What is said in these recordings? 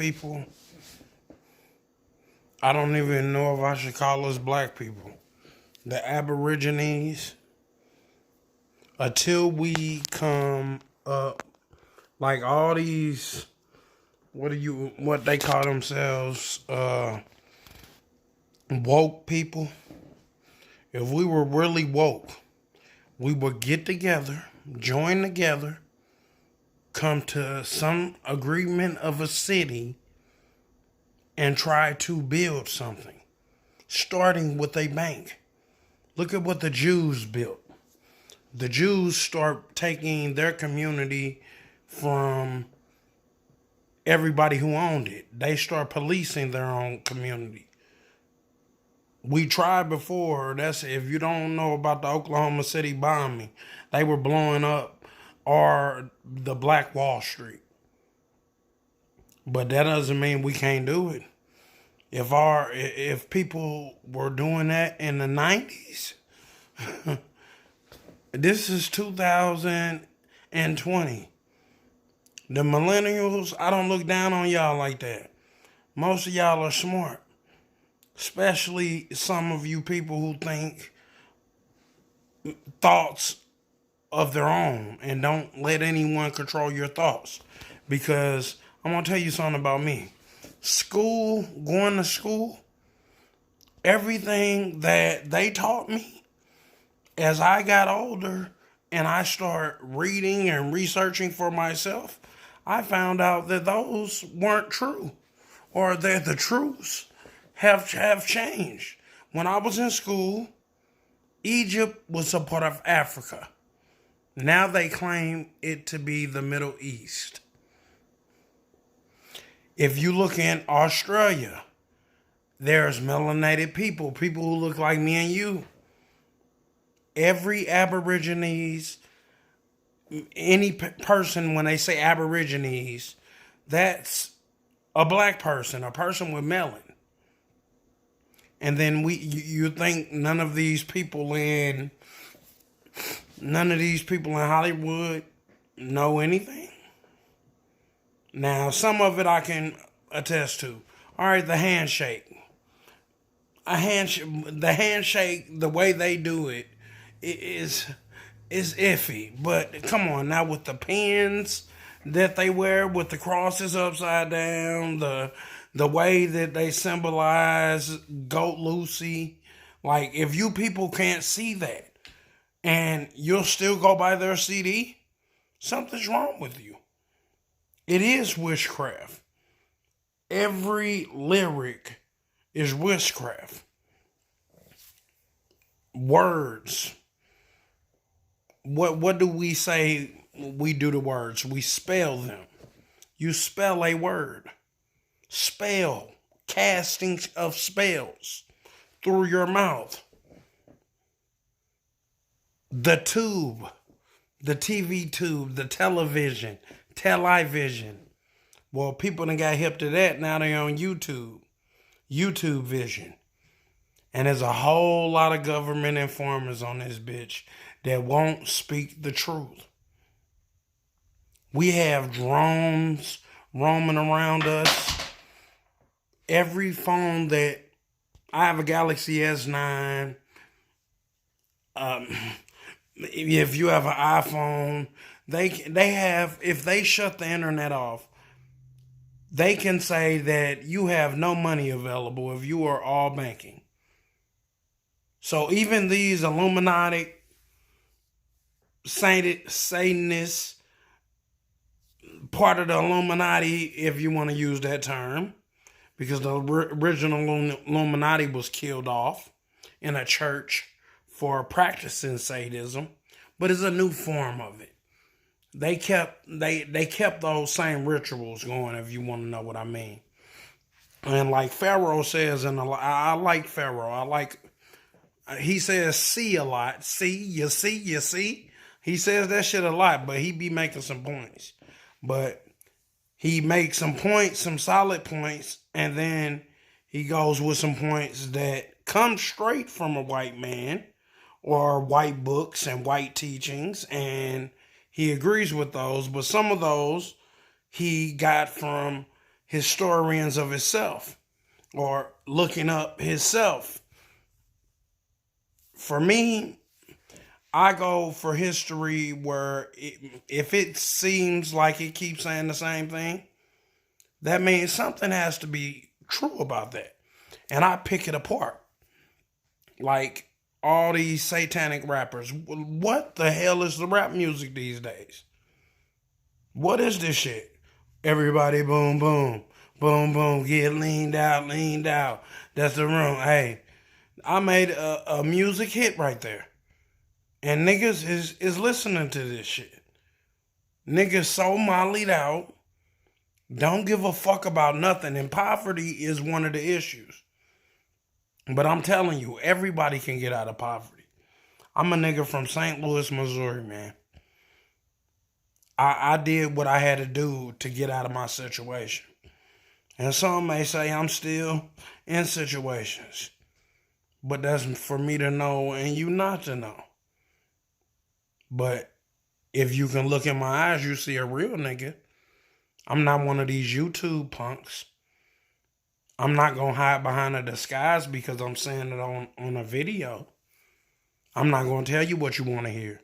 people. I don't even know if I should call us black people. The Aborigines, until we come up, like all these, what they call themselves, woke people. If we were really woke, we would get together, join together, come to some agreement of a city, and try to build something, starting with a bank. Look at what the Jews built. The Jews start taking their community from everybody who owned it. They start policing their own community. We tried before. That's if you don't know about the Oklahoma City bombing, they were blowing up or the Black Wall Street. But that doesn't mean we can't do it. If people were doing that in the 90s, this is 2020. The millennials, I don't look down on y'all like that. Most of y'all are smart. Especially some of you people who think thoughts of their own and don't let anyone control your thoughts. Because I'm going to tell you something about me. Going to school, everything that they taught me as I got older and I start reading and researching for myself, I found out that those weren't true, or that the truths have changed. When I was in school, Egypt was a part of Africa. Now they claim it to be the Middle East. If you look in Australia, there's melanated people who look like me and you. Every Aborigines, any person, when they say Aborigines, that's a black person, a person with melanin. And then you think none of these people in Hollywood know anything? Now, some of it I can attest to. All right, the handshake. The handshake, the way they do it is iffy. But come on, now with the pins that they wear, with the crosses upside down, the way that they symbolize Goat Lucy, like if you people can't see that and you'll still go buy their CD, something's wrong with you. It is witchcraft. Every lyric is witchcraft. Words. What do we say we do to words? We spell them. You spell a word. Spell. Casting of spells through your mouth. The tube. The TV tube. The television. Television. Well, people done got hip to that. Now they on YouTube. YouTube vision. And there's a whole lot of government informers on this bitch that won't speak the truth. We have drones roaming around us. Every phone that I have a Galaxy S9. If you have an iPhone, they have, if they shut the internet off, they can say that you have no money available if you are all banking. So even these Illuminati, Satanists, part of the Illuminati, if you want to use that term, because the original Illuminati was killed off in a church for practicing sadism, but it's a new form of it. They kept those same rituals going, if you want to know what I mean. And like Pharaoh says, I like Pharaoh. He says see a lot. You see. He says that shit a lot, but he be making some points. But he makes some points, some solid points, and then he goes with some points that come straight from a white man or white books and white teachings, and he agrees with those. But some of those he got from historians of itself or looking up himself. For me, I go for history where if it seems like it keeps saying the same thing, that means something has to be true about that. And I pick it apart. Like all these satanic rappers. What the hell is the rap music these days? What is this shit? Everybody boom, boom, boom, boom, get leaned out, leaned out. That's the room. Hey, I made a music hit right there. And niggas is listening to this shit. Niggas so mollied out, don't give a fuck about nothing. And poverty is one of the issues. But I'm telling you, everybody can get out of poverty. I'm a nigga from St. Louis, Missouri, man. I did what I had to do to get out of my situation. And some may say I'm still in situations. But that's for me to know and you not to know. But if you can look in my eyes, you see a real nigga. I'm not one of these YouTube punks. I'm not going to hide behind a disguise because I'm saying it on a video. I'm not going to tell you what you want to hear.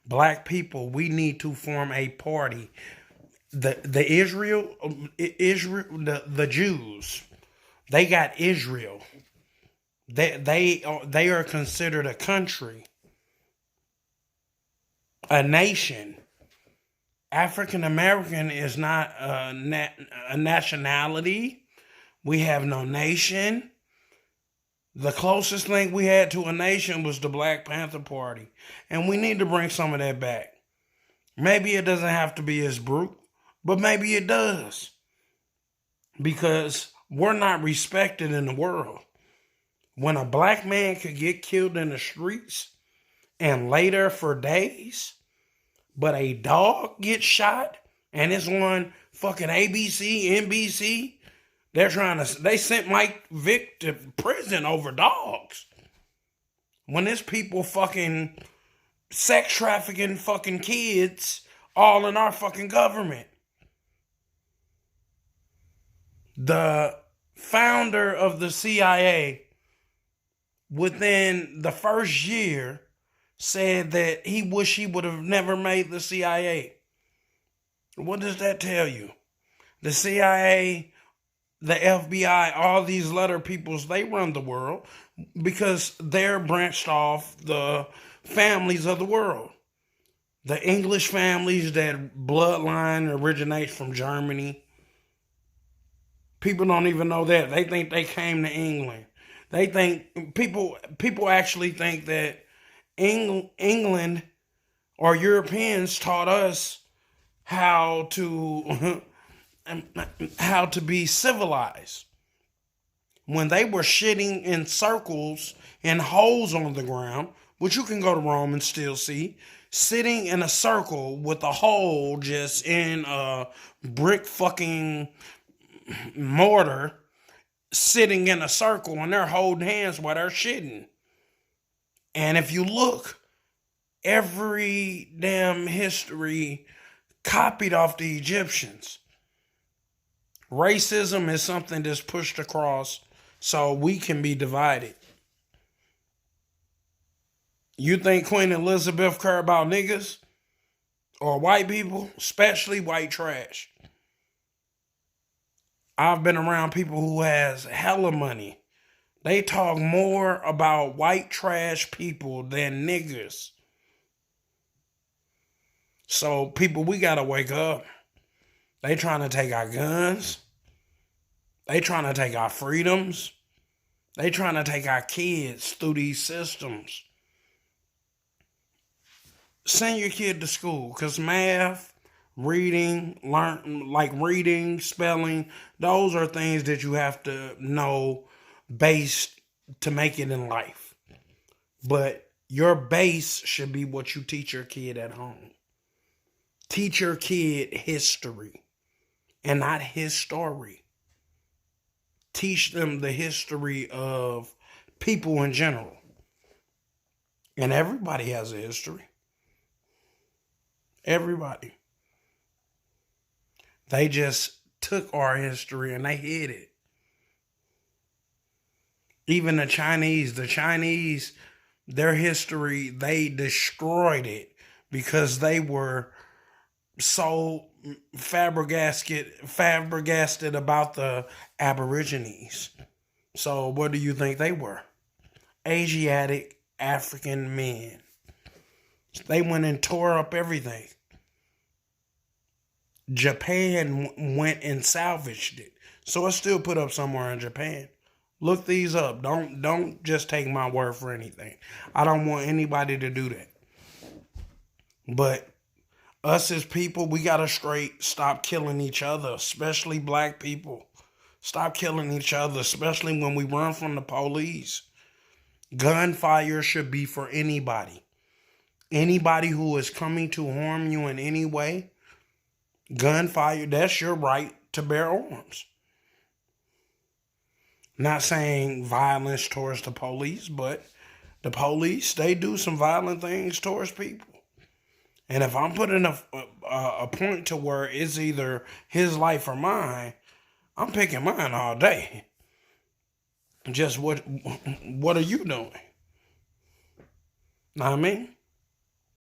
Black people, we need to form a party. The Jews, they got Israel. They are considered a country, a nation. African American is not a nationality. We have no nation. The closest thing we had to a nation was the Black Panther Party. And we need to bring some of that back. Maybe it doesn't have to be as brute, but maybe it does. Because we're not respected in the world. When a black man could get killed in the streets and lay there for days, but a dog gets shot and it's on fucking ABC, NBC, they sent Mike Vick to prison over dogs. When there's people fucking sex trafficking fucking kids all in our fucking government. The founder of the CIA, within the first year, said that he wished he would have never made the CIA. What does that tell you? The CIA, the FBI, all these letter peoples, they run the world because they're branched off the families of the world. The English families, that bloodline originates from Germany. People don't even know that. They think they came to England. They think, people actually think that England or Europeans taught us how to be civilized. When they were shitting in circles and holes on the ground, which you can go to Rome and still see, sitting in a circle with a hole just in a brick fucking mortar, sitting in a circle and they're holding hands while they're shitting. And if you look, every damn history copied off the Egyptians. Racism is something that's pushed across so we can be divided. You think Queen Elizabeth cared about niggas or white people, especially white trash? I've been around people who has hella money. They talk more about white trash people than niggas. So people, we gotta wake up. They trying to take our guns. They trying to take our freedoms. They trying to take our kids through these systems. Send your kid to school, because math, reading, reading, spelling, those are things that you have to know based to make it in life. But your base should be what you teach your kid at home. Teach your kid history and not his story. Teach them the history of people in general. And everybody has a history. Everybody. They just took our history and they hid it. Even the Chinese, their history, they destroyed it because they were so flabbergasted about the Aborigines. So what do you think they were? Asiatic African men. They went and tore up everything. Japan went and salvaged it. So it's still put up somewhere in Japan. Look these up. Don't just take my word for anything. I don't want anybody to do that. But us as people, we gotta straight stop killing each other, especially black people. Stop killing each other, especially when we run from the police. Gunfire should be for anybody. Anybody who is coming to harm you in any way, gunfire, that's your right to bear arms. Not saying violence towards the police, but the police, they do some violent things towards people. And if I'm putting a point to where it's either his life or mine, I'm picking mine all day. Just what are you doing? Know what I mean?